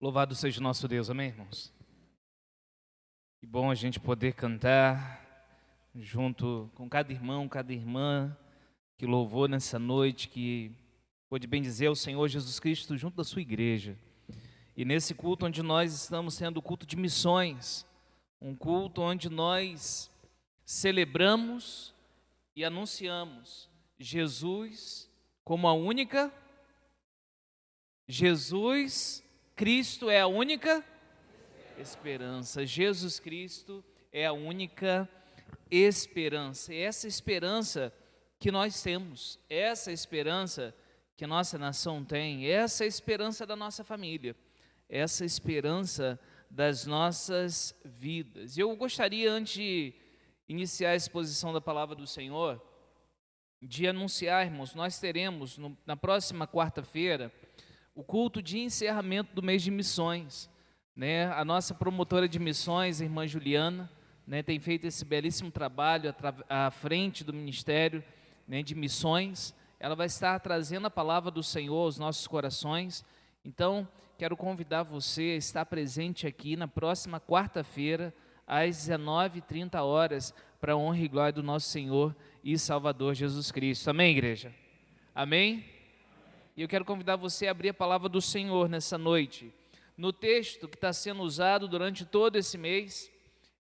Louvado seja o nosso Deus, amém, irmãos? Que bom a gente poder cantar junto com cada irmão, cada irmã que louvou nessa noite, que pôde bendizer o Senhor Jesus Cristo junto da sua igreja. E nesse culto onde nós estamos tendo o culto de missões, um culto onde nós celebramos e anunciamos Jesus como a única, Jesus Cristo é a única esperança. Jesus Cristo é a única esperança. E essa esperança que nós temos, essa esperança que nossa nação tem, essa esperança da nossa família, essa esperança das nossas vidas. Eu gostaria, antes de iniciar a exposição da palavra do Senhor, de anunciarmos, nós teremos na próxima quarta-feira o culto de encerramento do mês de missões, né? A nossa promotora de missões, a irmã Juliana, né, tem feito esse belíssimo trabalho à frente do Ministério, né, de Missões. Ela vai estar trazendo a palavra do Senhor aos nossos corações. Então, quero convidar você a estar presente aqui na próxima quarta-feira, às 19h30, para a honra e glória do nosso Senhor e Salvador Jesus Cristo. Amém, igreja? Amém? E eu quero convidar você a abrir a palavra do Senhor nessa noite. No texto que está sendo usado durante todo esse mês,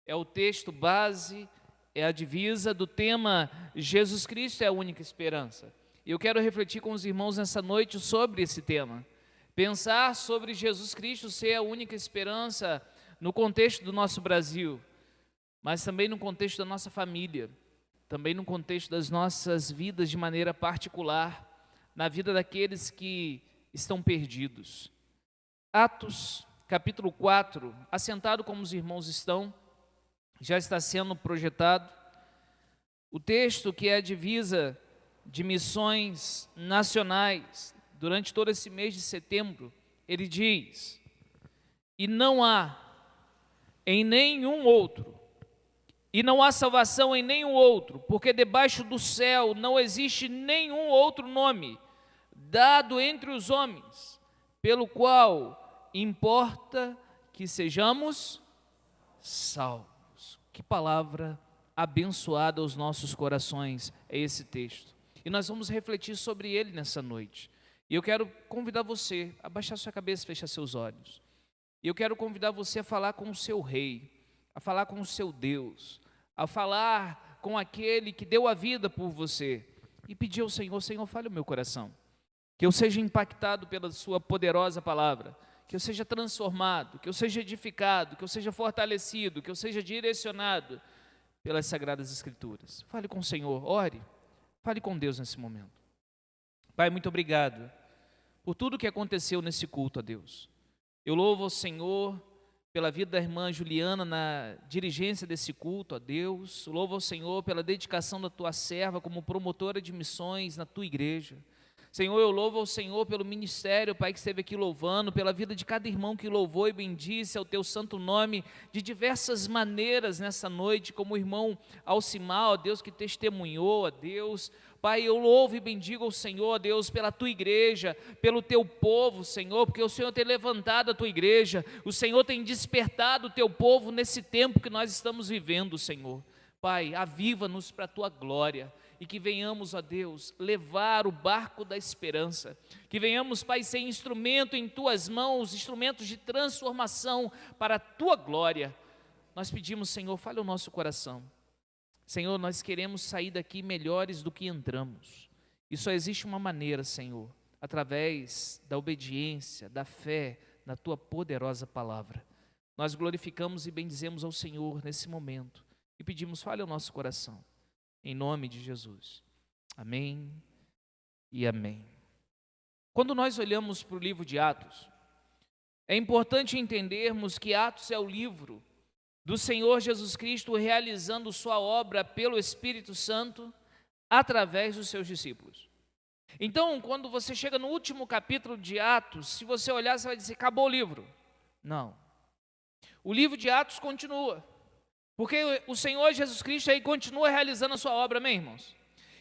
é o texto base, é a divisa do tema Jesus Cristo é a única esperança. E eu quero refletir com os irmãos nessa noite sobre esse tema. Pensar sobre Jesus Cristo ser a única esperança no contexto do nosso Brasil, mas também no contexto da nossa família, também no contexto das nossas vidas de maneira particular, na vida daqueles que estão perdidos. Atos, capítulo 4, assentado como os irmãos estão, já está sendo projetado. O texto que é a divisa de missões nacionais, durante todo esse mês de setembro, ele diz: e não há em nenhum outro, e não há salvação em nenhum outro, porque debaixo do céu não existe nenhum outro nome dado entre os homens, pelo qual importa que sejamos salvos. Que palavra abençoada aos nossos corações é esse texto. E nós vamos refletir sobre ele nessa noite. E eu quero convidar você a baixar sua cabeça e fechar seus olhos. E eu quero convidar você a falar com o seu rei, a falar com o seu Deus, a falar com aquele que deu a vida por você e pedir ao Senhor: Senhor, fale o meu coração, que eu seja impactado pela sua poderosa palavra, que eu seja transformado, que eu seja edificado, que eu seja fortalecido, que eu seja direcionado pelas Sagradas Escrituras. Fale com o Senhor, ore, fale com Deus nesse momento. Pai, muito obrigado por tudo que aconteceu nesse culto, a Deus. Eu louvo ao Senhor pela vida da irmã Juliana na dirigência desse culto, a Deus. Louvo ao Senhor pela dedicação da tua serva como promotora de missões na tua igreja. Senhor, eu louvo ao Senhor pelo ministério, Pai, que esteve aqui louvando, pela vida de cada irmão que louvou e bendisse ao teu santo nome de diversas maneiras nessa noite, como o irmão Alcimar, ó Deus, que testemunhou, ó Deus. Pai, eu louvo e bendigo ao Senhor, ó Deus, pela tua igreja, pelo teu povo, Senhor, porque o Senhor tem levantado a tua igreja, o Senhor tem despertado o teu povo nesse tempo que nós estamos vivendo, Senhor. Pai, aviva-nos para a tua glória. E que venhamos, ó Deus, levar o barco da esperança, que venhamos, Pai, ser instrumento em Tuas mãos, instrumentos de transformação para a Tua glória. Nós pedimos, Senhor, fale o nosso coração. Senhor, nós queremos sair daqui melhores do que entramos, e só existe uma maneira, Senhor, através da obediência, da fé, na Tua poderosa palavra. Nós glorificamos e bendizemos ao Senhor nesse momento, e pedimos, fale o nosso coração. Em nome de Jesus. Amém e amém. Quando nós olhamos para o livro de Atos, é importante entendermos que Atos é o livro do Senhor Jesus Cristo realizando sua obra pelo Espírito Santo através dos seus discípulos. Então, quando você chega no último capítulo de Atos, se você olhar, você vai dizer: acabou o livro. Não. O livro de Atos continua. Porque o Senhor Jesus Cristo aí continua realizando a sua obra, amém, irmãos?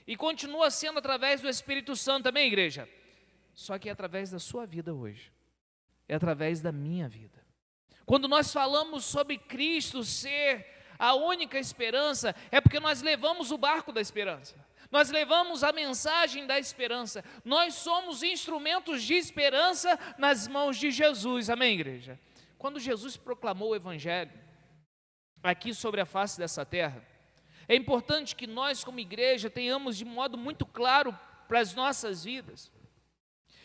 E continua sendo através do Espírito Santo, amém, igreja? Só que é através da sua vida hoje. é através da minha vida. Quando nós falamos sobre Cristo ser a única esperança, é porque nós levamos o barco da esperança. Nós levamos a mensagem da esperança. Nós somos instrumentos de esperança nas mãos de Jesus. Amém, igreja? Quando Jesus proclamou o Evangelho aqui sobre a face dessa terra, é importante que nós, como igreja, tenhamos de modo muito claro para as nossas vidas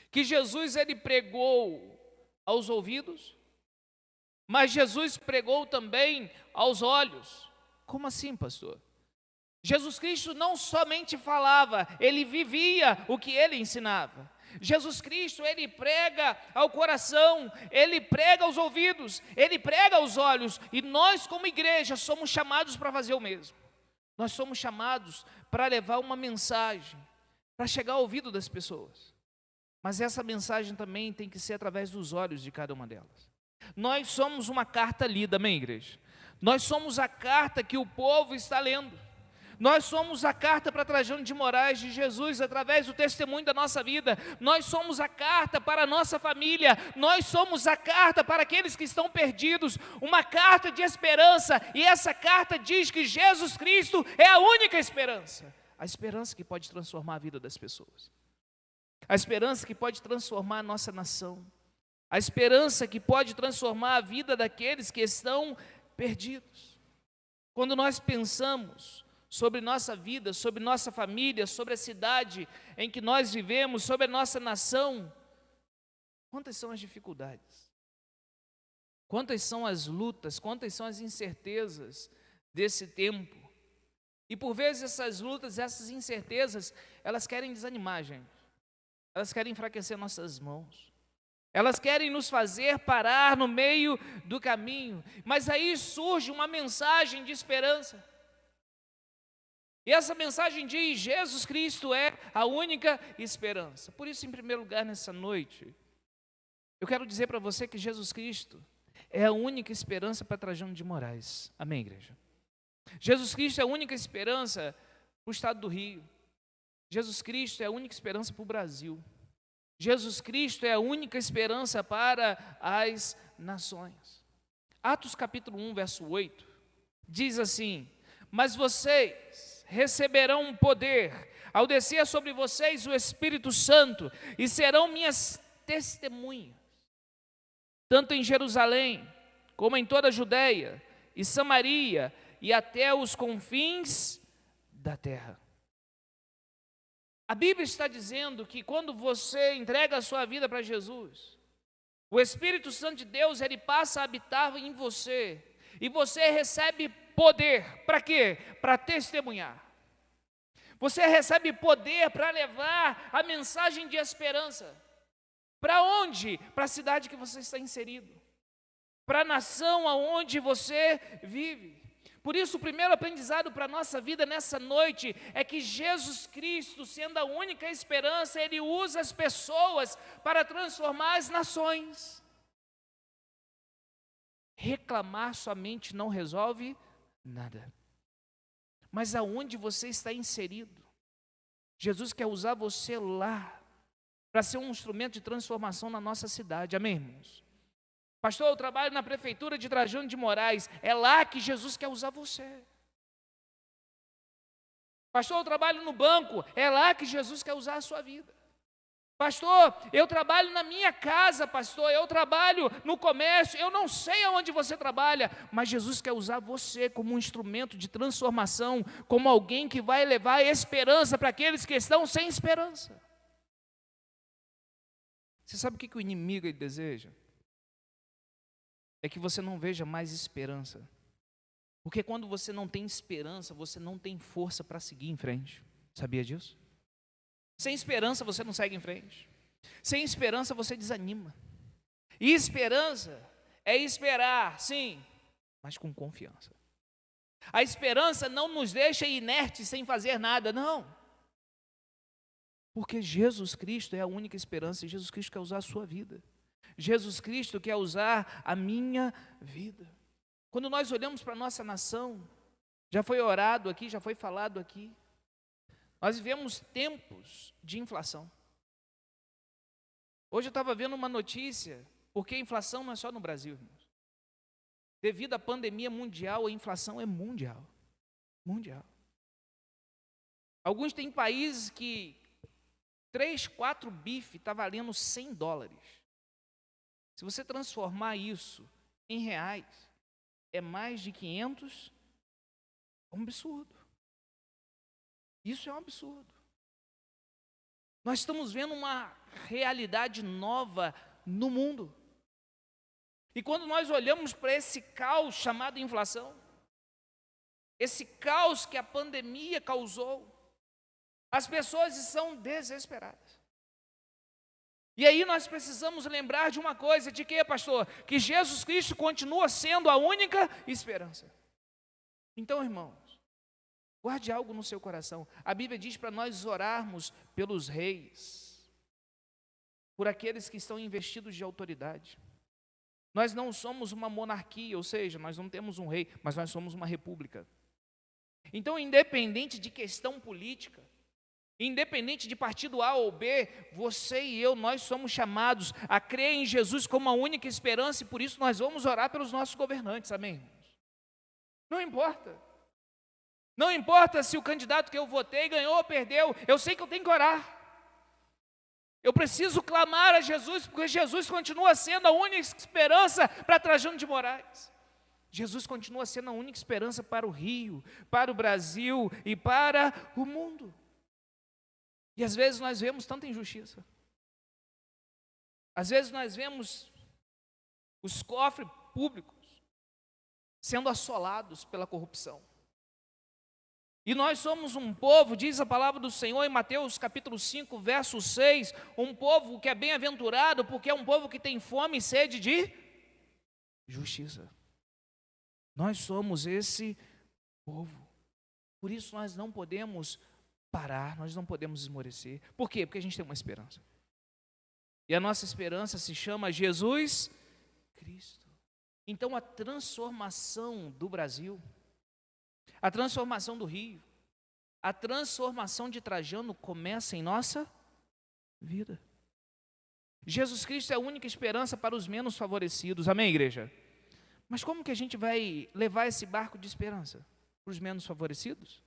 que Jesus, ele pregou aos ouvidos, mas Jesus pregou também aos olhos. Como assim, pastor? Jesus Cristo não somente falava, ele vivia o que ele ensinava. Jesus Cristo, ele prega ao coração, ele prega aos ouvidos, ele prega aos olhos, e nós como igreja somos chamados para fazer o mesmo. Nós somos chamados para levar uma mensagem, para chegar ao ouvido das pessoas. Mas essa mensagem também tem que ser através dos olhos de cada uma delas. Nós somos uma carta lida, amém, igreja? Nós somos a carta que o povo está lendo. Nós somos a carta para Trajano de Moraes de Jesus, através do testemunho da nossa vida. Nós somos a carta para a nossa família. Nós somos a carta para aqueles que estão perdidos. Uma carta de esperança. E essa carta diz que Jesus Cristo é a única esperança. A esperança que pode transformar a vida das pessoas. A esperança que pode transformar a nossa nação. A esperança que pode transformar a vida daqueles que estão perdidos. Quando nós pensamos sobre nossa vida, sobre nossa família, sobre a cidade em que nós vivemos, sobre a nossa nação, quantas são as dificuldades? Quantas são as lutas? Quantas são as incertezas desse tempo? E por vezes essas lutas, essas incertezas, elas querem desanimar a gente. Elas querem enfraquecer nossas mãos. Elas querem nos fazer parar no meio do caminho. Mas aí surge uma mensagem de esperança. E essa mensagem diz: Jesus Cristo é a única esperança. Por isso, em primeiro lugar, nessa noite, eu quero dizer para você que Jesus Cristo é a única esperança para Trajano de Moraes. Amém, igreja? Jesus Cristo é a única esperança para o estado do Rio. Jesus Cristo é a única esperança para o Brasil. Jesus Cristo é a única esperança para as nações. Atos capítulo 1, verso 8, diz assim: mas vocês receberão poder ao descer sobre vocês o Espírito Santo, e serão minhas testemunhas, tanto em Jerusalém, como em toda a Judeia e Samaria, e até os confins da terra. A Bíblia está dizendo que quando você entrega a sua vida para Jesus, o Espírito Santo de Deus, ele passa a habitar em você, e você recebe poder. Para quê? Para testemunhar. Você recebe poder para levar a mensagem de esperança. Para onde? Para a cidade que você está inserido. Para a nação aonde você vive. Por isso, o primeiro aprendizado para a nossa vida nessa noite é que Jesus Cristo, sendo a única esperança, ele usa as pessoas para transformar as nações. Reclamar somente não resolve nada. Mas aonde você está inserido, Jesus quer usar você lá, para ser um instrumento de transformação na nossa cidade. Amém, irmãos? Pastor, eu trabalho na prefeitura de Trajano de Moraes. É lá que Jesus quer usar você. Pastor, eu trabalho no banco. É lá que Jesus quer usar a sua vida. Pastor, eu trabalho na minha casa, pastor, eu trabalho no comércio, eu não sei aonde você trabalha, mas Jesus quer usar você como um instrumento de transformação, como alguém que vai levar esperança para aqueles que estão sem esperança. Você sabe o que o inimigo ele deseja? É que você não veja mais esperança. Porque quando você não tem esperança, você não tem força para seguir em frente. Sabia disso? Sem esperança você não segue em frente. Sem esperança você desanima. E esperança é esperar, sim, mas com confiança. A esperança não nos deixa inertes sem fazer nada, não. Porque Jesus Cristo é a única esperança e Jesus Cristo quer usar a sua vida. Jesus Cristo quer usar a minha vida. Quando nós olhamos para a nossa nação, já foi orado aqui, já foi falado aqui, nós vivemos tempos de inflação. Hoje eu estava vendo uma notícia, Porque a inflação não é só no Brasil, irmãos. Devido à pandemia mundial, a inflação é mundial. Mundial. Alguns têm países que 3, 4 bife está valendo $100. Se você transformar isso em reais, é mais de 500, é um absurdo. Isso é um absurdo. Nós estamos vendo uma realidade nova no mundo. E quando nós olhamos para esse caos chamado inflação, esse caos que a pandemia causou, as pessoas estão desesperadas. E aí nós precisamos lembrar de uma coisa, de que, pastor? Que Jesus Cristo continua sendo a única esperança. Então, irmãos, guarde algo no seu coração. A Bíblia diz para nós orarmos pelos reis, por aqueles que estão investidos de autoridade. Nós não somos uma monarquia, ou seja, nós não temos um rei, mas nós somos uma república. Então, independente de questão política, independente de partido A ou B, você e eu, nós somos chamados a crer em Jesus como a única esperança, e por isso nós vamos orar pelos nossos governantes, amém, irmãos? Não importa. Não importa se o candidato que eu votei ganhou ou perdeu, eu sei que eu tenho que orar. Eu preciso clamar a Jesus, porque Jesus continua sendo a única esperança para Trajano de Moraes. Jesus continua sendo a única esperança para o Rio, para o Brasil e para o mundo. E às vezes nós vemos tanta injustiça. Às vezes nós vemos os cofres públicos sendo assolados pela corrupção. E nós somos um povo, diz a palavra do Senhor em Mateus capítulo 5, verso 6, um povo que é bem-aventurado, porque é um povo que tem fome e sede de justiça. Nós somos esse povo. Por isso nós não podemos parar, nós não podemos esmorecer. Por quê? Porque a gente tem uma esperança. E a nossa esperança se chama Jesus Cristo. Então a transformação do Brasil, a transformação do Rio, a transformação de Trajano começa em nossa vida. Jesus Cristo é a única esperança para os menos favorecidos. Amém, igreja? Mas como que a gente vai levar esse barco de esperança para os menos favorecidos?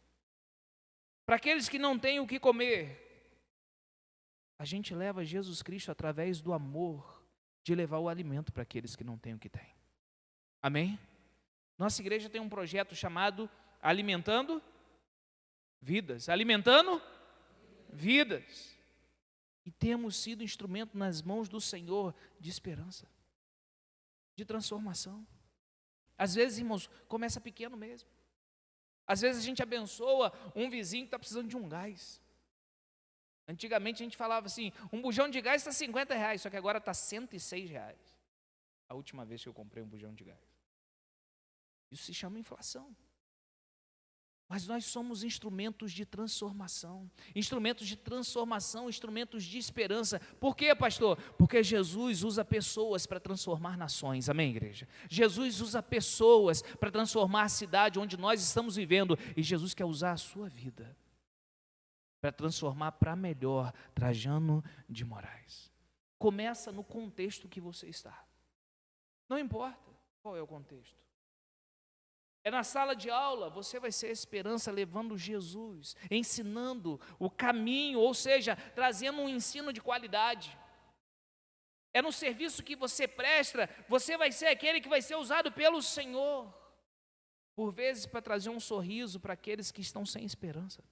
Para aqueles que não têm o que comer, a gente leva Jesus Cristo através do amor de levar o alimento para aqueles que não têm o que têm. Amém? Nossa igreja tem um projeto chamado Alimentando Vidas. Alimentando Vidas. E temos sido instrumento nas mãos do Senhor de esperança, de transformação. Às vezes, irmãos, começa pequeno mesmo. Às vezes a gente abençoa um vizinho que está precisando de um gás. Antigamente a gente falava assim, um bujão de gás está R$50, só que agora está R$106. A última vez que eu comprei um bujão de gás. Isso se chama inflação. Mas nós somos instrumentos de transformação, instrumentos de esperança. Por quê, pastor? Porque Jesus usa pessoas para transformar nações, amém, igreja? Jesus usa pessoas para transformar a cidade onde nós estamos vivendo, e Jesus quer usar a sua vida para transformar para melhor Trajano de Moraes. Começa no contexto que você está. Não importa qual é o contexto. É na sala de aula, você vai ser a esperança levando Jesus, ensinando o caminho, ou seja, trazendo um ensino de qualidade. É no serviço que você presta, você vai ser aquele que vai ser usado pelo Senhor, por vezes para trazer um sorriso para aqueles que estão sem esperança.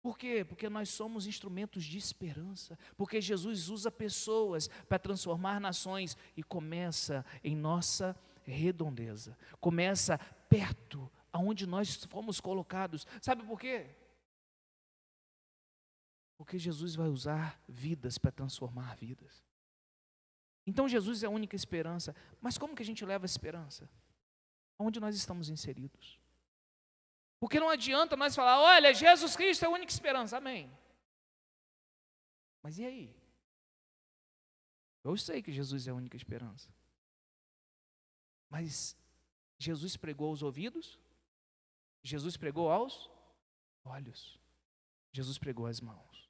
Por quê? Porque nós somos instrumentos de esperança, porque Jesus usa pessoas para transformar nações e começa em nossa redondeza, começa perto aonde nós fomos colocados. Sabe por quê? Porque Jesus vai usar vidas para transformar vidas. Então Jesus é a única esperança. Mas como que a gente leva a esperança? Onde nós estamos inseridos? Porque não adianta nós falar, olha, Jesus Cristo é a única esperança, amém. Mas e aí? Eu sei que Jesus é a única esperança. Mas Jesus pregou aos ouvidos, Jesus pregou aos olhos, Jesus pregou às mãos.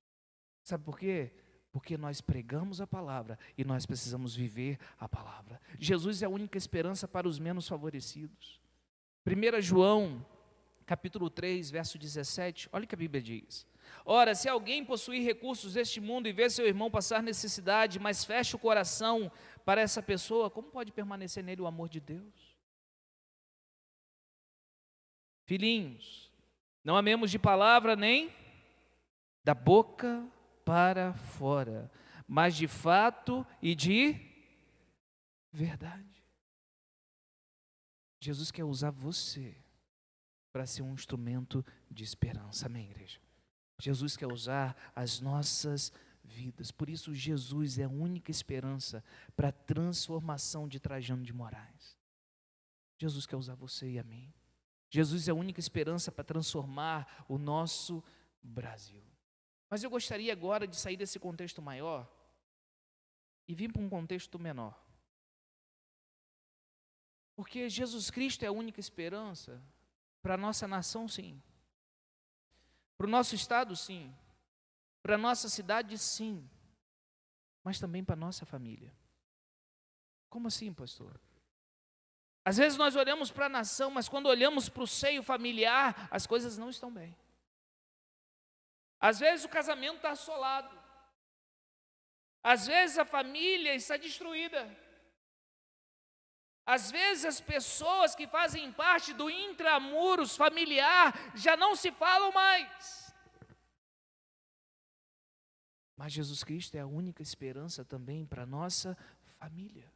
Sabe por quê? Porque nós pregamos a palavra e nós precisamos viver a palavra. Jesus é a única esperança para os menos favorecidos. 1 João, capítulo 3, verso 17, olha o que a Bíblia diz. Ora, se alguém possuir recursos deste mundo e vê seu irmão passar necessidade, mas fecha o coração para essa pessoa, como pode permanecer nele o amor de Deus? Filhinhos, não amemos de palavra nem da boca para fora, mas de fato e de verdade. Jesus quer usar você para ser um instrumento de esperança, amém, igreja? Jesus quer usar as nossas vidas, por isso Jesus é a única esperança para a transformação de Trajano de Moraes. Jesus quer usar você e a mim. Jesus é a única esperança para transformar o nosso Brasil. Mas eu gostaria agora de sair desse contexto maior e vir para um contexto menor. Porque Jesus Cristo é a única esperança para a nossa nação, sim. Para o nosso estado, sim. Para a nossa cidade, sim. Mas também para a nossa família. Como assim, pastor? Às vezes nós olhamos para a nação, mas quando olhamos para o seio familiar, as coisas não estão bem. Às vezes o casamento está assolado. Às vezes a família está destruída. Às vezes as pessoas que fazem parte do intramuros familiar já não se falam mais. Mas Jesus Cristo é a única esperança também para a nossa família.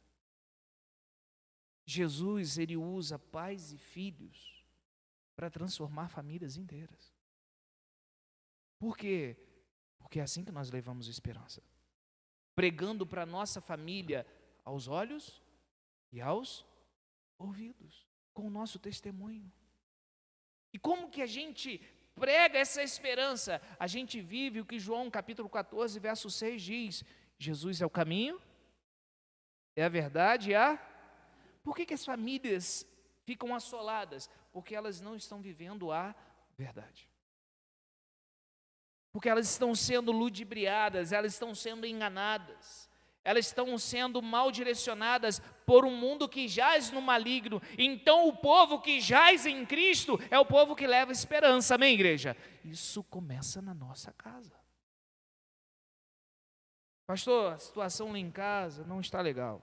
Jesus, ele usa pais e filhos para transformar famílias inteiras. Por quê? Porque é assim que nós levamos esperança. Pregando para a nossa família aos olhos e aos ouvidos, com o nosso testemunho. E como que a gente prega essa esperança? A gente vive o que João capítulo 14, verso 6 diz: Jesus é o caminho, é a verdade e a... Por que as famílias ficam assoladas? Porque elas não estão vivendo a verdade. Porque elas estão sendo ludibriadas, elas estão sendo enganadas, elas estão sendo mal direcionadas por um mundo que jaz no maligno. Então o povo que jaz em Cristo é o povo que leva esperança, amém, igreja? Isso começa na nossa casa. Pastor, a situação lá em casa não está legal.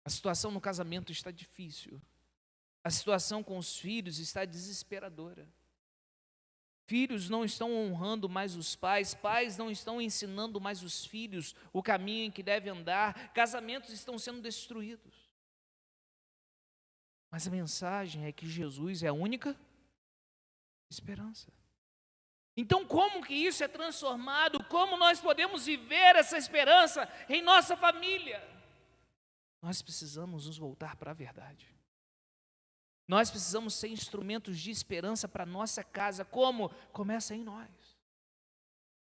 A situação no casamento está difícil. A situação com os filhos está desesperadora. Filhos não estão honrando mais os pais, pais não estão ensinando mais os filhos o caminho em que devem andar, casamentos estão sendo destruídos. Mas a mensagem é que Jesus é a única esperança. Então, como que isso é transformado? Como nós podemos viver essa esperança em nossa família? Nós precisamos nos voltar para a verdade. Nós precisamos ser instrumentos de esperança para a nossa casa. Como? Começa em nós.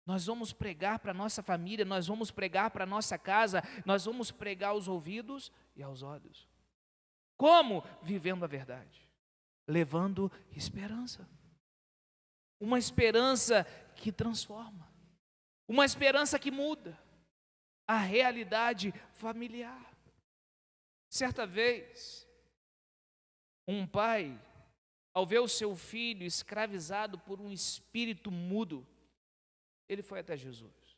Nós vamos pregar para a nossa família, nós vamos pregar para a nossa casa, nós vamos pregar aos ouvidos e aos olhos. Como? Vivendo a verdade, levando esperança. Uma esperança que transforma, uma esperança que muda a realidade familiar. Certa vez, um pai, ao ver o seu filho escravizado por um espírito mudo, ele foi até Jesus.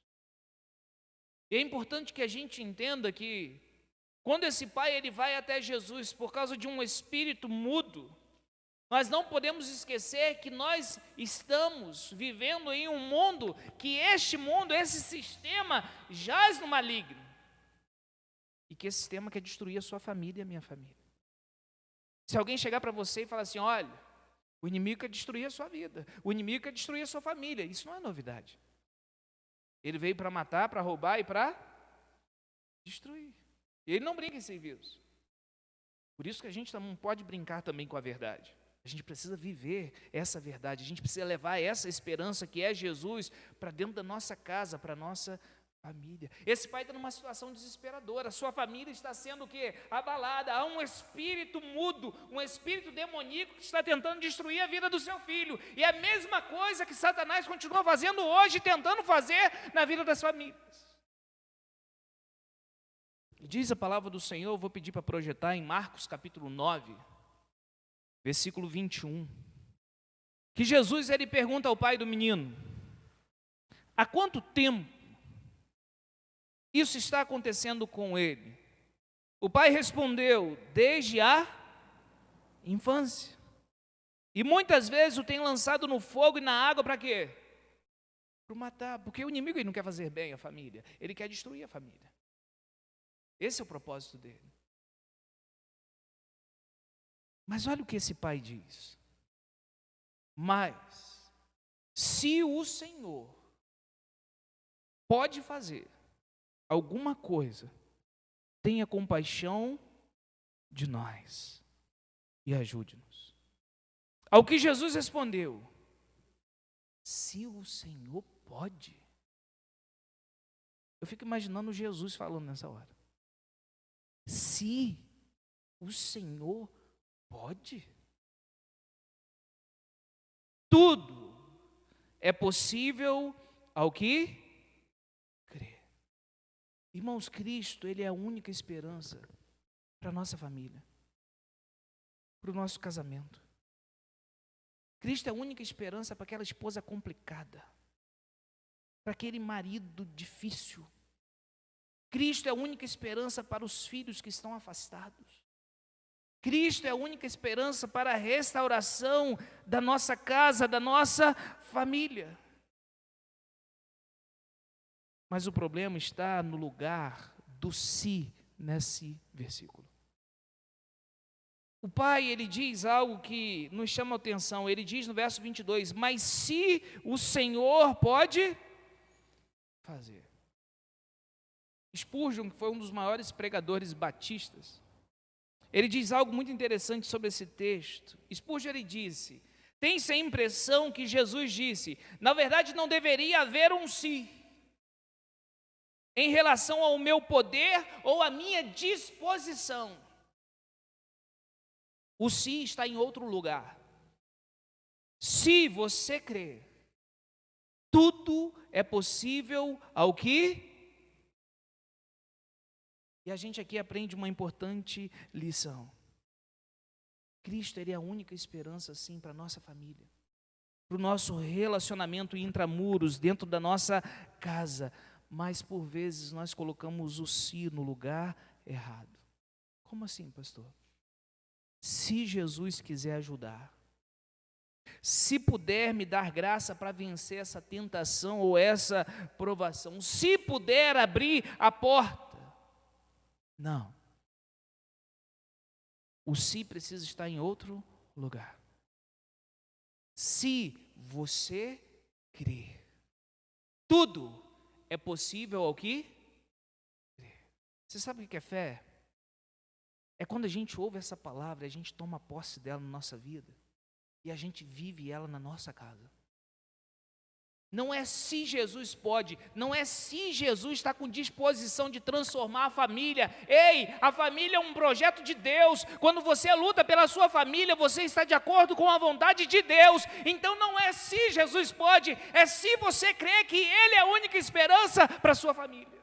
E é importante que a gente entenda que, quando esse pai ele vai até Jesus por causa de um espírito mudo, nós não podemos esquecer que nós estamos vivendo em um mundo que este mundo, esse sistema, jaz no maligno. E que esse sistema quer destruir a sua família e a minha família. Se alguém chegar para você e falar assim, olha, o inimigo quer destruir a sua vida, o inimigo quer destruir a sua família, isso não é novidade. Ele veio para matar, para roubar e para destruir. E ele não brinca em serviços. Por isso que a gente não pode brincar também com a verdade. A gente precisa viver essa verdade, a gente precisa levar essa esperança que é Jesus para dentro da nossa casa, para a nossa família. Esse pai está numa situação desesperadora, sua família está sendo o quê? Abalada, há um espírito mudo, um espírito demoníaco que está tentando destruir a vida do seu filho, e é a mesma coisa que Satanás continua fazendo hoje, tentando fazer na vida das famílias. Diz a palavra do Senhor, eu vou pedir para projetar em Marcos capítulo 9, versículo 21, que Jesus ele pergunta ao pai do menino: há quanto tempo isso está acontecendo com ele? O pai respondeu: desde a infância. E muitas vezes o tem lançado no fogo e na água para quê? Para matar, porque o inimigo ele não quer fazer bem à família, ele quer destruir a família. Esse é o propósito dele. Mas olha o que esse pai diz: mas se o Senhor pode fazer alguma coisa, tenha compaixão de nós e ajude-nos. Ao que Jesus respondeu: se o Senhor pode. Eu fico imaginando Jesus falando nessa hora. Se o Senhor pode. Tudo é possível ao que crê. Irmãos, Cristo, Ele é a única esperança para a nossa família, para o nosso casamento. Cristo é a única esperança para aquela esposa complicada, para aquele marido difícil. Cristo é a única esperança para os filhos que estão afastados. Cristo é a única esperança para a restauração da nossa casa, da nossa família. Mas o problema está no lugar do se nesse versículo. O pai, ele diz algo que nos chama a atenção. Ele diz no verso 22, mas se o Senhor pode fazer. Spurgeon, que foi um dos maiores pregadores batistas, ele diz algo muito interessante sobre esse texto. Spurgeon, ele disse: tem-se a impressão que Jesus disse, na verdade não deveria haver um se, em relação ao meu poder ou à minha disposição. O se está em outro lugar. Se você crer, tudo é possível ao que... E a gente aqui aprende uma importante lição. Cristo, Ele é a única esperança, sim, para a nossa família, para o nosso relacionamento intramuros, dentro da nossa casa. Mas, por vezes, nós colocamos o si no lugar errado. Como assim, pastor? Se Jesus quiser ajudar, se puder me dar graça para vencer essa tentação ou essa provação, se puder abrir a porta, não. O se precisa estar em outro lugar. Se você crer, tudo é possível ao que crer. Você sabe o que é fé? É quando a gente ouve essa palavra, a gente toma posse dela na nossa vida e a gente vive ela na nossa casa. Não é se Jesus pode, não é se Jesus está com disposição de transformar a família. Ei, a família é um projeto de Deus. Quando você luta pela sua família, você está de acordo com a vontade de Deus. Então não é se Jesus pode, é se você crê que Ele é a única esperança para a sua família.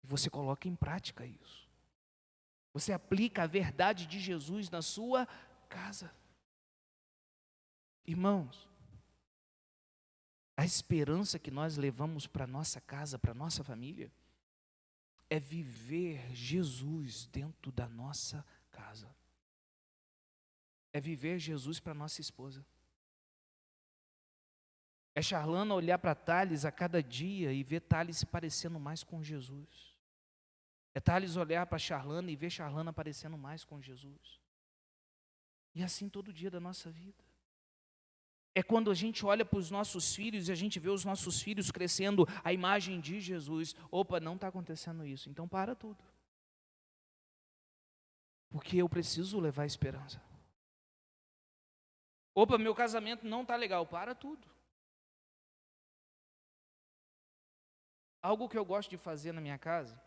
E você coloca em prática isso. Você aplica a verdade de Jesus na sua casa. Irmãos, a esperança que nós levamos para a nossa casa, para a nossa família, é viver Jesus dentro da nossa casa. É viver Jesus para a nossa esposa. É Charlana olhar para Thales a cada dia e ver Thales se parecendo mais com Jesus. É Thales olhar para Charlana e ver Charlana parecendo mais com Jesus. E assim todo dia da nossa vida. É quando a gente olha para os nossos filhos e a gente vê os nossos filhos crescendo à imagem de Jesus. Opa, não está acontecendo isso, então para tudo. Porque eu preciso levar esperança. Opa, meu casamento não está legal, para tudo. Algo que eu gosto de fazer na minha casa,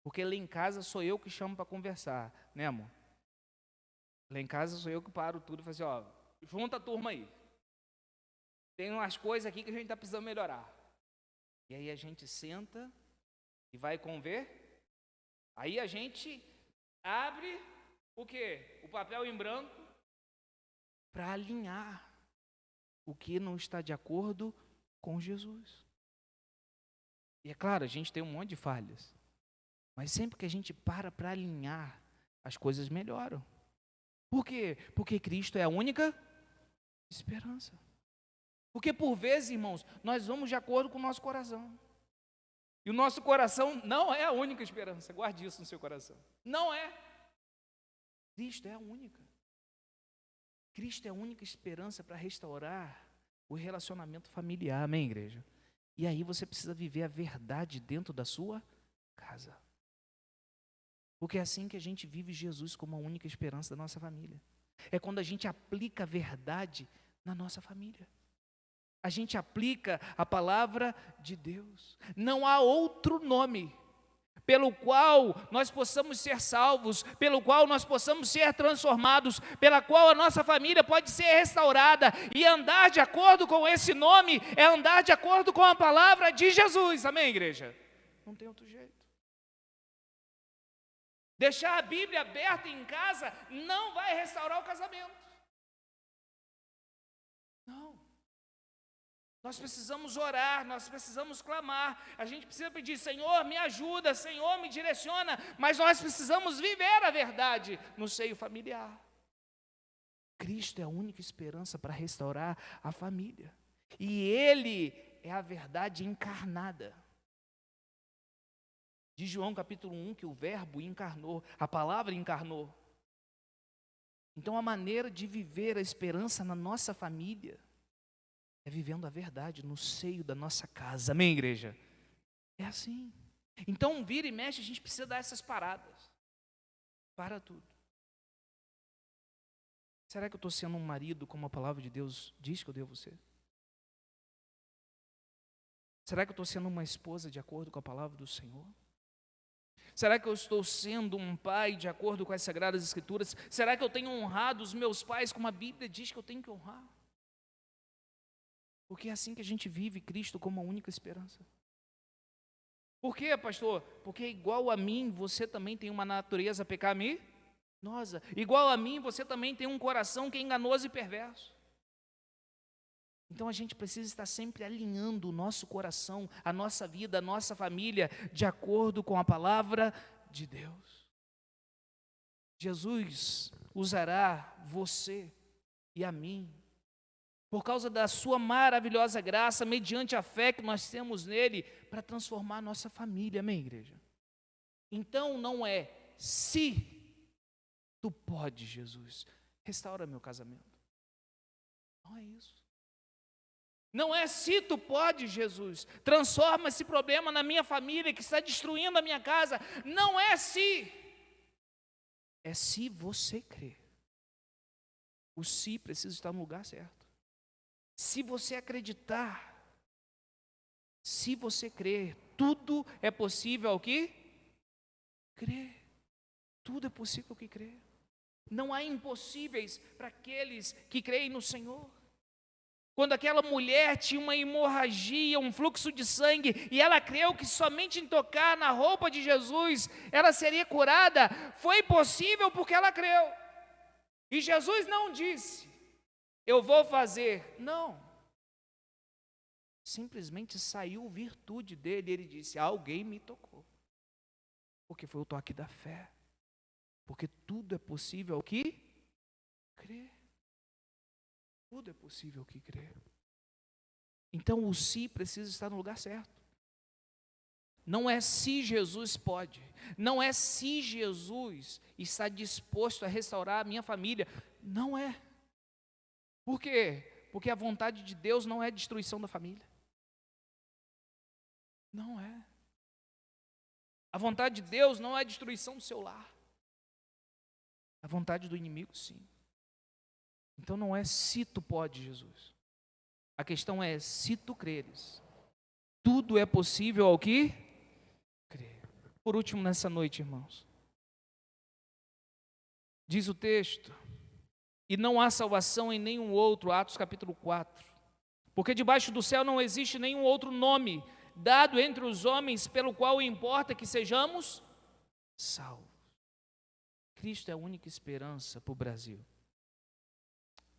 porque lá em casa sou eu que chamo para conversar, né, amor? Lá em casa sou eu que paro tudo e falo assim, ó, junta a turma aí. Tem umas coisas aqui que a gente está precisando melhorar. E aí a gente senta e vai conver. Aí a gente abre o quê? O papel em branco para alinhar o que não está de acordo com Jesus. E é claro, a gente tem um monte de falhas. Mas sempre que a gente para alinhar, as coisas melhoram. Por quê? Porque Cristo é a única esperança. Porque por vezes, irmãos, nós vamos de acordo com o nosso coração. E o nosso coração não é a única esperança. Guarde isso no seu coração. Não é. Cristo é a única. Cristo é a única esperança para restaurar o relacionamento familiar. Amém, igreja? E aí você precisa viver a verdade dentro da sua casa. Porque é assim que a gente vive Jesus como a única esperança da nossa família. É quando a gente aplica a verdade na nossa família. A gente aplica a palavra de Deus. Não há outro nome pelo qual nós possamos ser salvos, pelo qual nós possamos ser transformados, pela qual a nossa família pode ser restaurada. E andar de acordo com esse nome é andar de acordo com a palavra de Jesus. Amém, igreja? Não tem outro jeito. Deixar a Bíblia aberta em casa não vai restaurar o casamento. Não. Nós precisamos orar, nós precisamos clamar. A gente precisa pedir, Senhor, me ajuda, Senhor, me direciona. Mas nós precisamos viver a verdade no seio familiar. Cristo é a única esperança para restaurar a família. E Ele é a verdade encarnada. Diz João capítulo 1 que o verbo encarnou, a palavra encarnou. Então a maneira de viver a esperança na nossa família é vivendo a verdade no seio da nossa casa. Amém, igreja? É assim. Então vira e mexe, a gente precisa dar essas paradas. Para tudo. Será que eu estou sendo um marido como a palavra de Deus diz que eu devo ser? Será que eu estou sendo uma esposa de acordo com a palavra do Senhor? Será que eu estou sendo um pai de acordo com as Sagradas Escrituras? Será que eu tenho honrado os meus pais como a Bíblia diz que eu tenho que honrar? Porque é assim que a gente vive Cristo como a única esperança. Por quê, pastor? Porque igual a mim, você também tem uma natureza pecaminosa. Igual a mim, você também tem um coração que é enganoso e perverso. Então a gente precisa estar sempre alinhando o nosso coração, a nossa vida, a nossa família, de acordo com a palavra de Deus. Jesus usará você e a mim, por causa da sua maravilhosa graça, mediante a fé que nós temos nele, para transformar a nossa família, amém, igreja? Então não é se tu pode, Jesus, restaura meu casamento. Não é isso. Não é se tu pode, Jesus, transforma esse problema na minha família que está destruindo a minha casa. Não é se. É se você crer. O se precisa estar no lugar certo. Se você acreditar, se você crer, tudo é possível ao que crer. Tudo é possível ao que crer. Não há impossíveis para aqueles que creem no Senhor. Quando aquela mulher tinha uma hemorragia, um fluxo de sangue, e ela creu que somente em tocar na roupa de Jesus ela seria curada, foi possível porque ela creu. E Jesus não disse, eu vou fazer. Não. Simplesmente saiu virtude dele, ele disse, alguém me tocou. Porque foi o toque da fé. Porque tudo é possível ao que crer. Tudo é possível que crer. Então o se precisa estar no lugar certo. Não é se Jesus pode. Não é se Jesus está disposto a restaurar a minha família. Não é. Por quê? Porque a vontade de Deus não é a destruição da família. Não é. A vontade de Deus não é a destruição do seu lar. A vontade do inimigo, sim. Então não é se tu pode, Jesus. A questão é se tu creres. Tudo é possível ao que crê. Por último, nessa noite, irmãos, diz o texto: e não há salvação em nenhum outro, Atos capítulo 4, porque debaixo do céu não existe nenhum outro nome dado entre os homens pelo qual importa que sejamos salvos. Cristo é a única esperança para o Brasil.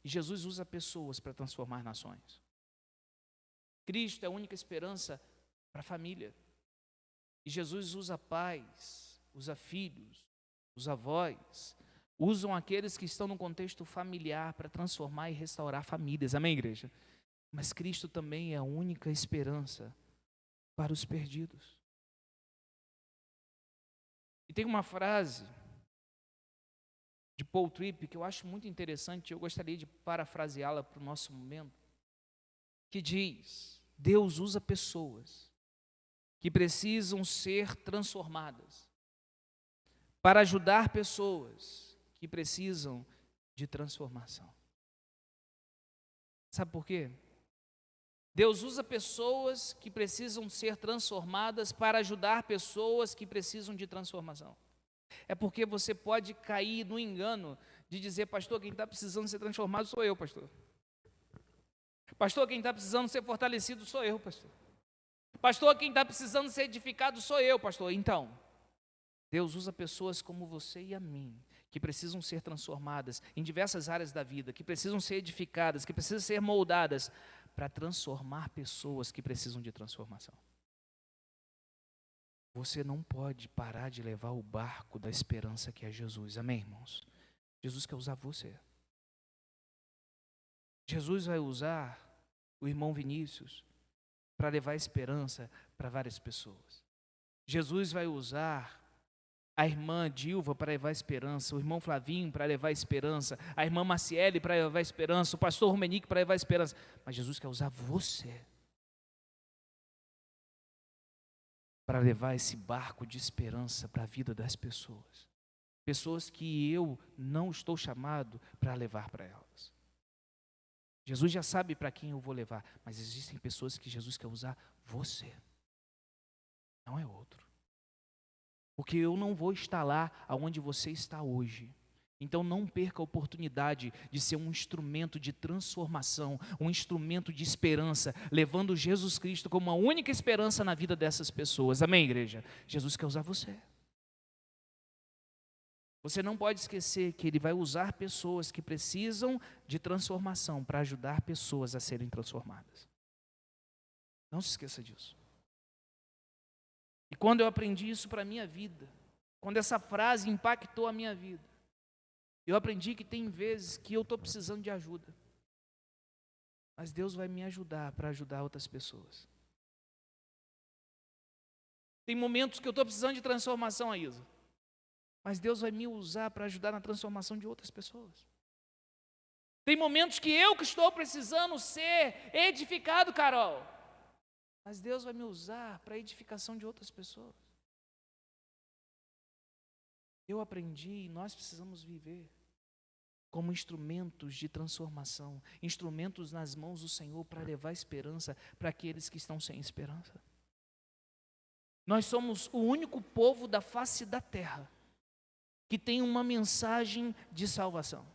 E Jesus usa pessoas para transformar nações. Cristo é a única esperança para a família. E Jesus usa pais, usa filhos, usa avós, usam aqueles que estão no contexto familiar para transformar e restaurar famílias. Amém, igreja? Mas Cristo também é a única esperança para os perdidos. E tem uma frase de Paul Tripp que eu acho muito interessante, eu gostaria de parafraseá-la para o nosso momento, que diz: Deus usa pessoas que precisam ser transformadas para ajudar pessoas que precisam de transformação. Sabe por quê? Deus usa pessoas que precisam ser transformadas para ajudar pessoas que precisam de transformação. É porque você pode cair no engano de dizer: pastor, quem está precisando ser transformado sou eu, pastor. Pastor, quem está precisando ser fortalecido sou eu, pastor. Pastor, quem está precisando ser edificado sou eu, pastor. Então, Deus usa pessoas como você e a mim, que precisam ser transformadas em diversas áreas da vida, que precisam ser edificadas, que precisam ser moldadas, para transformar pessoas que precisam de transformação. Você não pode parar de levar o barco da esperança que é Jesus. Amém, irmãos? Jesus quer usar você. Jesus vai usar o irmão Vinícius para levar esperança para várias pessoas. Jesus vai usar a irmã Dilva para levar esperança, o irmão Flavinho para levar esperança, a irmã Maciele para levar esperança, o pastor Romenique para levar esperança. Mas Jesus quer usar você para levar esse barco de esperança para a vida das pessoas. Pessoas que eu não estou chamado para levar para elas. Jesus já sabe para quem eu vou levar, mas existem pessoas que Jesus quer usar você, não é outro. Porque eu não vou estar lá onde você está hoje. Então não perca a oportunidade de ser um instrumento de transformação, um instrumento de esperança, levando Jesus Cristo como a única esperança na vida dessas pessoas. Amém, igreja? Jesus quer usar você. Você não pode esquecer que Ele vai usar pessoas que precisam de transformação para ajudar pessoas a serem transformadas. Não se esqueça disso. E quando eu aprendi isso para a minha vida, quando essa frase impactou a minha vida, eu aprendi que tem vezes que eu estou precisando de ajuda, mas Deus vai me ajudar para ajudar outras pessoas. Tem momentos que eu estou precisando de transformação, Aísa, mas Deus vai me usar para ajudar na transformação de outras pessoas. Tem momentos que eu que estou precisando ser edificado, Carol, mas Deus vai me usar para a edificação de outras pessoas. Eu aprendi e nós precisamos viver como instrumentos de transformação, instrumentos nas mãos do Senhor para levar esperança para aqueles que estão sem esperança. Nós somos o único povo da face da terra que tem uma mensagem de salvação.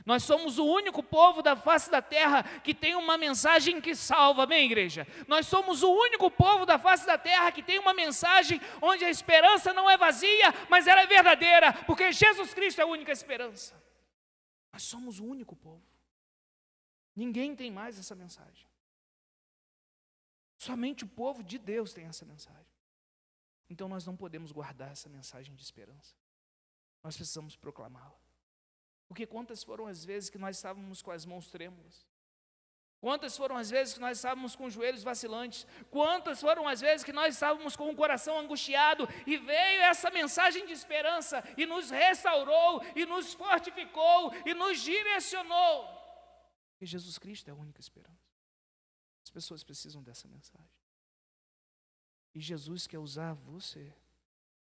Nós somos o único povo da face da terra que tem uma mensagem que salva, amém, igreja? Nós somos o único povo da face da terra que tem uma mensagem onde a esperança não é vazia, mas ela é verdadeira, porque Jesus Cristo é a única esperança. Nós somos o único povo. Ninguém tem mais essa mensagem. Somente o povo de Deus tem essa mensagem. Então nós não podemos guardar essa mensagem de esperança. Nós precisamos proclamá-la. Porque quantas foram as vezes que nós estávamos com as mãos trêmulas? Quantas foram as vezes que nós estávamos com os joelhos vacilantes? Quantas foram as vezes que nós estávamos com o coração angustiado e veio essa mensagem de esperança e nos restaurou, e nos fortificou, e nos direcionou? Porque Jesus Cristo é a única esperança. As pessoas precisam dessa mensagem. E Jesus quer usar você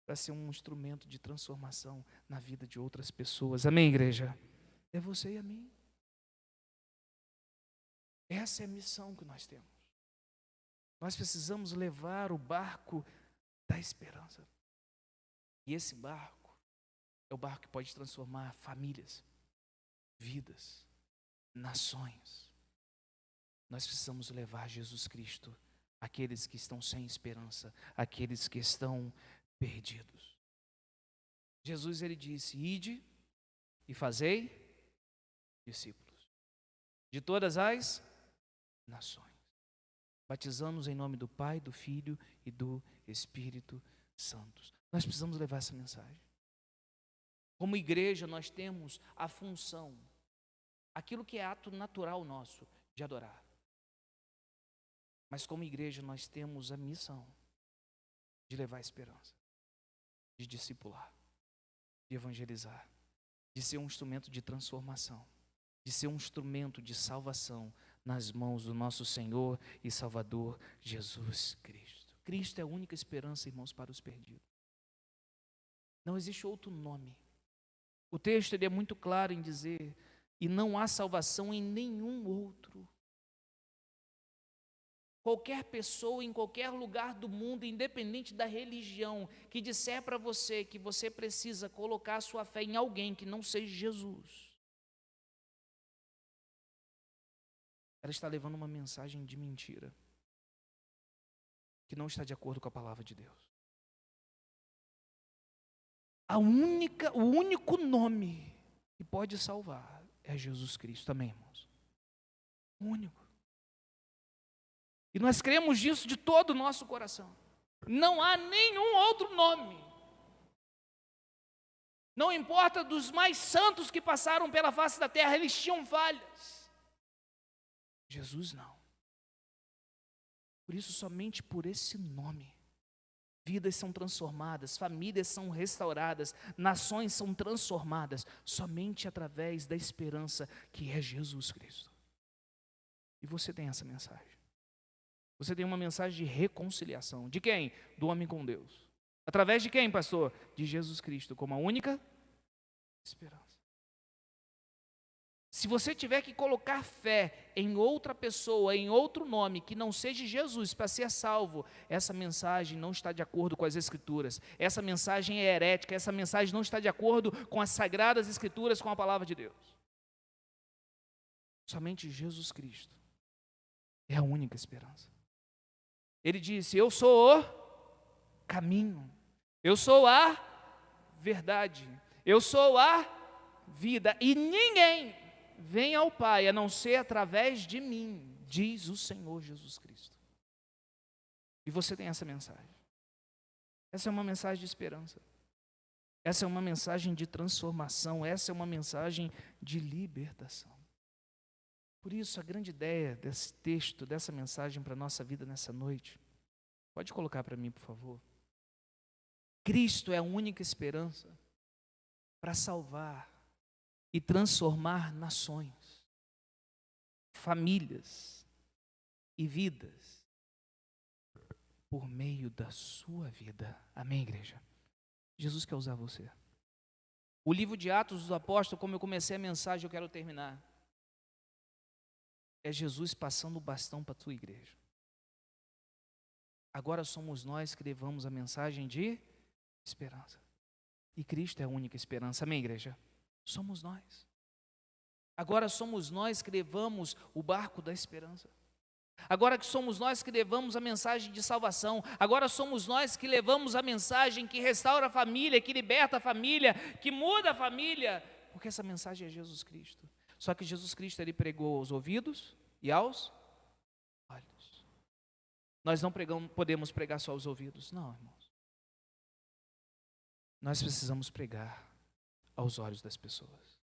para ser um instrumento de transformação na vida de outras pessoas. Amém, igreja? É você e a mim. Essa é a missão que nós temos. Nós precisamos levar o barco da esperança. E esse barco é o barco que pode transformar famílias, vidas, nações. Nós precisamos levar Jesus Cristo àqueles que estão sem esperança, àqueles que estão perdidos. Jesus, ele disse: ide e fazei discípulos de todas as nações, batizando-os em nome do Pai, do Filho e do Espírito Santo. Nós precisamos levar essa mensagem. Como igreja, nós temos a função, aquilo que é ato natural nosso, de adorar. Mas como igreja, nós temos a missão de levar a esperança, de discipular, de evangelizar, de ser um instrumento de transformação, de ser um instrumento de salvação nas mãos do nosso Senhor e Salvador Jesus Cristo. Cristo é a única esperança, irmãos, para os perdidos. Não existe outro nome. O texto ele é muito claro em dizer: e não há salvação em nenhum outro. Qualquer pessoa em qualquer lugar do mundo, independente da religião, que disser para você que você precisa colocar a sua fé em alguém que não seja Jesus, ela está levando uma mensagem de mentira, que não está de acordo com a palavra de Deus. O único nome que pode salvar é Jesus Cristo, amém, irmãos? O único. E nós cremos disso de todo o nosso coração. Não há nenhum outro nome. Não importa dos mais santos que passaram pela face da terra, eles tinham falhas. Jesus não. Por isso, somente por esse nome, vidas são transformadas, famílias são restauradas, nações são transformadas, somente através da esperança que é Jesus Cristo. E você tem essa mensagem. Você tem uma mensagem de reconciliação. De quem? Do homem com Deus. Através de quem, pastor? De Jesus Cristo, como a única esperança. Se você tiver que colocar fé em outra pessoa, em outro nome, que não seja Jesus, para ser salvo, essa mensagem não está de acordo com as Escrituras. Essa mensagem é herética, essa mensagem não está de acordo com as Sagradas Escrituras, com a Palavra de Deus. Somente Jesus Cristo é a única esperança. Ele disse: eu sou o caminho, eu sou a verdade, eu sou a vida, e ninguém vem ao Pai a não ser através de mim, diz o Senhor Jesus Cristo. E você tem essa mensagem. Essa é uma mensagem de esperança. Essa é uma mensagem de transformação, essa é uma mensagem de libertação. Por isso, a grande ideia desse texto, dessa mensagem para a nossa vida nessa noite, pode colocar para mim, por favor. Cristo é a única esperança para salvar e transformar nações, famílias e vidas, por meio da sua vida. Amém, igreja? Jesus quer usar você. O livro de Atos dos Apóstolos, como eu comecei a mensagem, eu quero terminar. É Jesus passando o bastão para a tua igreja. Agora somos nós que levamos a mensagem de esperança. E Cristo é a única esperança. Amém, igreja? Somos nós. Agora somos nós que levamos o barco da esperança. Agora que somos nós que levamos a mensagem de salvação. Agora somos nós que levamos a mensagem que restaura a família, que liberta a família, que muda a família. Porque essa mensagem é Jesus Cristo. Só que Jesus Cristo, ele pregou aos ouvidos e aos olhos. Nós não podemos pregar só aos ouvidos, não, irmãos. Nós precisamos pregar aos olhos das pessoas.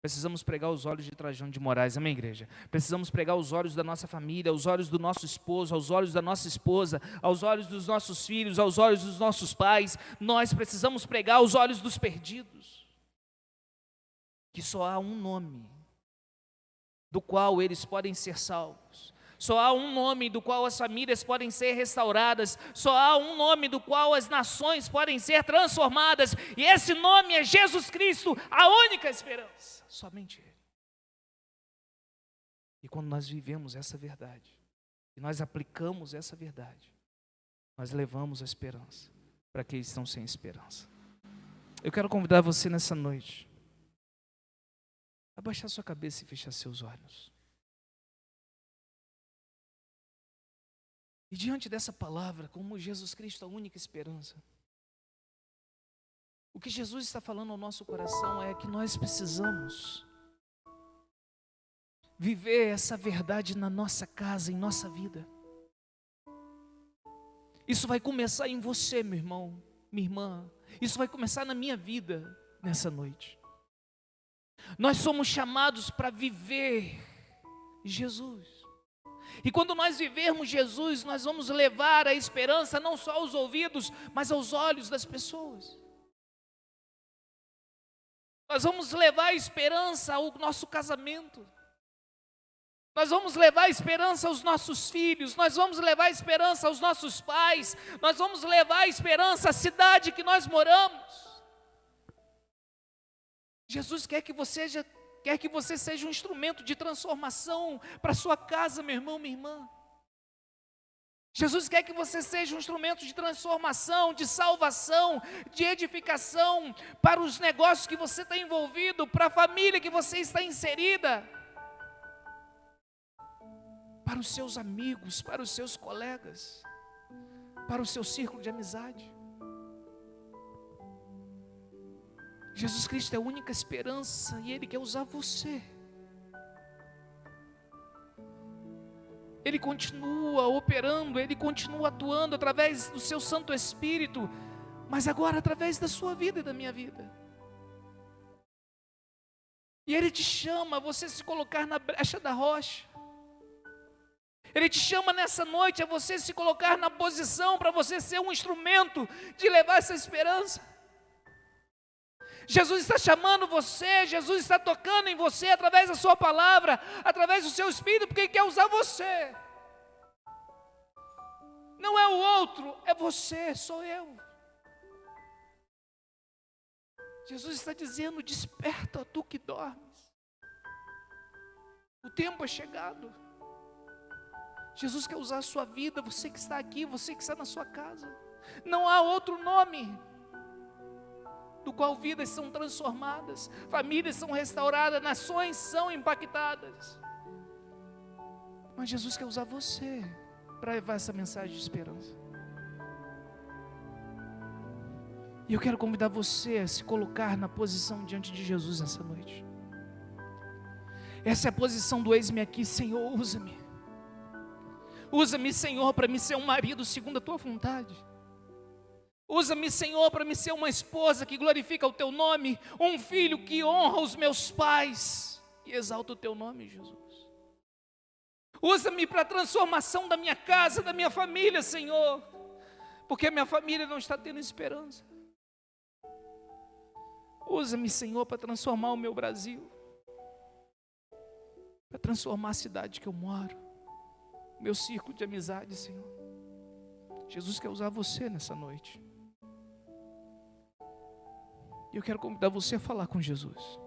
Precisamos pregar aos olhos de Trajano de Moraes, amém, igreja? Precisamos pregar aos olhos da nossa família, aos olhos do nosso esposo, aos olhos da nossa esposa, aos olhos dos nossos filhos, aos olhos dos nossos pais. Nós precisamos pregar aos olhos dos perdidos. Que só há um nome do qual eles podem ser salvos. Só há um nome do qual as famílias podem ser restauradas. Só há um nome do qual as nações podem ser transformadas. E esse nome é Jesus Cristo, a única esperança. Somente Ele. E quando nós vivemos essa verdade, e nós aplicamos essa verdade, nós levamos a esperança para aqueles que estão sem esperança. Eu quero convidar você nessa noite a baixar sua cabeça e fechar seus olhos. E diante dessa palavra, como Jesus Cristo é a única esperança, o que Jesus está falando ao nosso coração é que nós precisamos viver essa verdade na nossa casa, em nossa vida. Isso vai começar em você, meu irmão, minha irmã. Isso vai começar na minha vida nessa noite. Nós somos chamados para viver Jesus. E quando nós vivermos Jesus, nós vamos levar a esperança não só aos ouvidos, mas aos olhos das pessoas. Nós vamos levar a esperança ao nosso casamento. Nós vamos levar a esperança aos nossos filhos, nós vamos levar a esperança aos nossos pais, nós vamos levar a esperança à cidade que nós moramos. Jesus quer que você seja um instrumento de transformação para a sua casa, meu irmão, minha irmã. Jesus quer que você seja um instrumento de transformação, de salvação, de edificação para os negócios que você está envolvido, para a família que você está inserida, para os seus amigos, para os seus colegas, para o seu círculo de amizade. Jesus Cristo é a única esperança e Ele quer usar você. Ele continua operando, Ele continua atuando através do seu Santo Espírito, mas agora através da sua vida e da minha vida. E Ele te chama a você se colocar na brecha da rocha. Ele te chama nessa noite a você se colocar na posição para você ser um instrumento de levar essa esperança. Jesus está chamando você, Jesus está tocando em você através da sua palavra, através do seu Espírito, porque Ele quer usar você. Não é o outro, é você, sou eu. Jesus está dizendo: desperta tu que dormes. O tempo é chegado. Jesus quer usar a sua vida, você que está aqui, você que está na sua casa. Não há outro nome do qual vidas são transformadas, famílias são restauradas, nações são impactadas. Mas Jesus quer usar você para levar essa mensagem de esperança. E eu quero convidar você a se colocar na posição diante de Jesus nessa noite. Essa é a posição do eis-me aqui, Senhor, usa-me. Usa-me, Senhor, para me ser um marido segundo a Tua vontade. Usa-me, Senhor, para me ser uma esposa que glorifica o Teu nome, um filho que honra os meus pais e exalta o Teu nome, Jesus. Usa-me para a transformação da minha casa, da minha família, Senhor, porque a minha família não está tendo esperança. Usa-me, Senhor, para transformar o meu Brasil, para transformar a cidade que eu moro, meu círculo de amizade, Senhor. Jesus quer usar você nessa noite. E eu quero convidar você a falar com Jesus.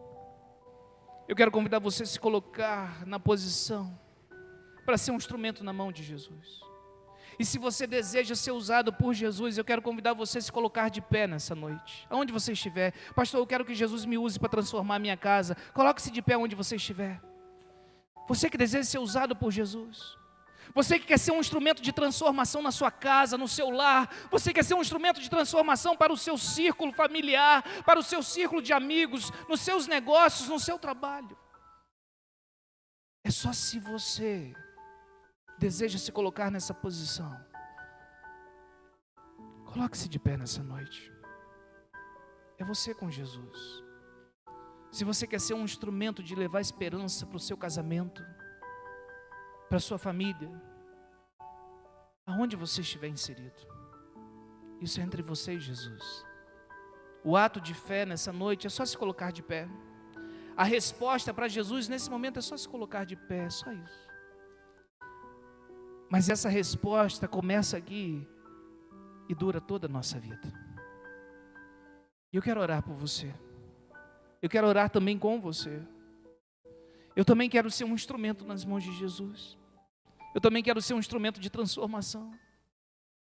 Eu quero convidar você a se colocar na posição para ser um instrumento na mão de Jesus. E se você deseja ser usado por Jesus, eu quero convidar você a se colocar de pé nessa noite, aonde você estiver. Pastor, eu quero que Jesus me use para transformar a minha casa. Coloque-se de pé onde você estiver. Você que deseja ser usado por Jesus, você que quer ser um instrumento de transformação na sua casa, no seu lar, você quer ser um instrumento de transformação para o seu círculo familiar, para o seu círculo de amigos, nos seus negócios, no seu trabalho. É só se você deseja se colocar nessa posição. Coloque-se de pé nessa noite. É você com Jesus. Se você quer ser um instrumento de levar esperança para o seu casamento, para a sua família, aonde você estiver inserido, isso é entre você e Jesus. O ato de fé nessa noite é só se colocar de pé. A resposta para Jesus nesse momento é só se colocar de pé, é só isso. Mas essa resposta começa aqui e dura toda a nossa vida. E eu quero orar por você. Eu quero orar também com você. Eu também quero ser um instrumento nas mãos de Jesus. Eu também quero ser um instrumento de transformação.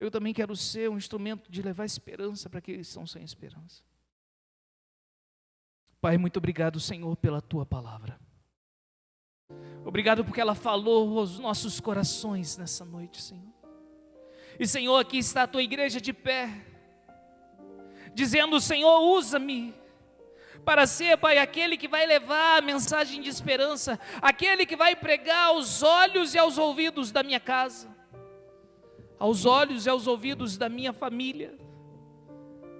Eu também quero ser um instrumento de levar esperança para aqueles que estão sem esperança. Pai, muito obrigado, Senhor, pela Tua palavra. Obrigado porque ela falou aos nossos corações nessa noite, Senhor. E, Senhor, aqui está a Tua igreja de pé, dizendo: Senhor, usa-me para ser, Pai, aquele que vai levar a mensagem de esperança, aquele que vai pregar aos olhos e aos ouvidos da minha casa, aos olhos e aos ouvidos da minha família,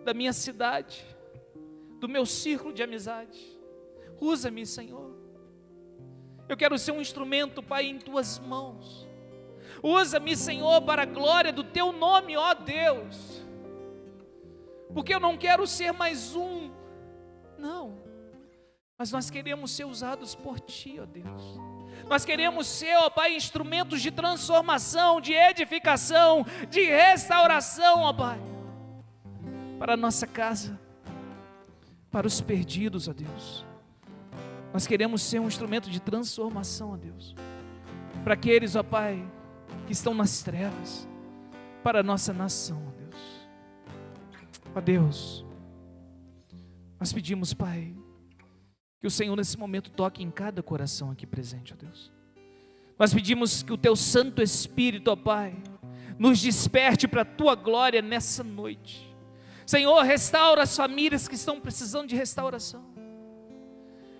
da minha cidade, do meu círculo de amizade. Usa-me, Senhor. Eu quero ser um instrumento, Pai, em Tuas mãos. Usa-me, Senhor, para a glória do Teu nome, ó Deus. Porque eu não quero ser mais um, não. Mas nós queremos ser usados por Ti, ó Deus. Nós queremos ser, ó Pai, instrumentos de transformação, de edificação, de restauração, ó Pai, para a nossa casa, para os perdidos, ó Deus. Nós queremos ser um instrumento de transformação, ó Deus, para aqueles, ó Pai, que estão nas trevas, para a nossa nação, ó Deus. Ó Deus, nós pedimos, Pai, que o Senhor nesse momento toque em cada coração aqui presente, ó Deus. Nós pedimos que o Teu Santo Espírito, ó Pai, nos desperte para a Tua glória nessa noite. Senhor, restaura as famílias que estão precisando de restauração.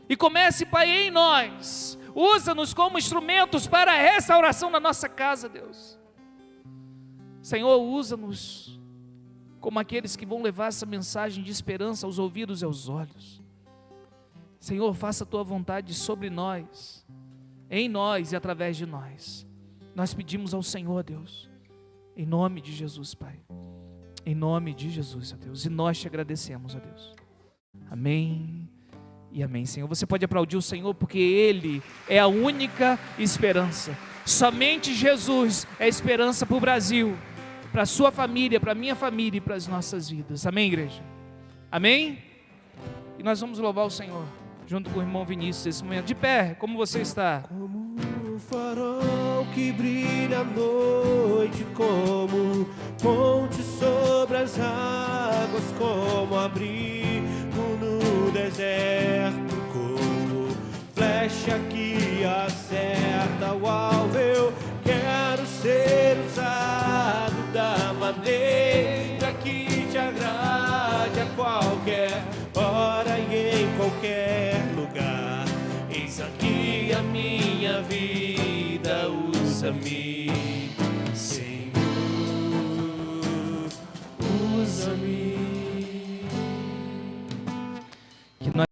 E comece, Pai, em nós. Usa-nos como instrumentos para a restauração da nossa casa, Deus. Senhor, usa-nos como aqueles que vão levar essa mensagem de esperança aos ouvidos e aos olhos. Senhor, faça a Tua vontade sobre nós, em nós e através de nós. Nós pedimos ao Senhor, Deus, em nome de Jesus, Pai. Em nome de Jesus, ó Deus. E nós Te agradecemos, ó Deus. Amém e amém, Senhor. Você pode aplaudir o Senhor, porque Ele é a única esperança. Somente Jesus é esperança para o Brasil, para a sua família, para a minha família e para as nossas vidas. Amém, igreja? Amém? E nós vamos louvar o Senhor junto com o irmão Vinícius nesse momento. De pé, como você está? Como um farol que brilha à noite, como ponte sobre as águas, como abrigo no deserto, como flecha que acerta o alvo. Eu quero ser usado da maneira que Te agrade a qualquer hora e em qualquer lugar. Eis aqui a minha vida, usa-me.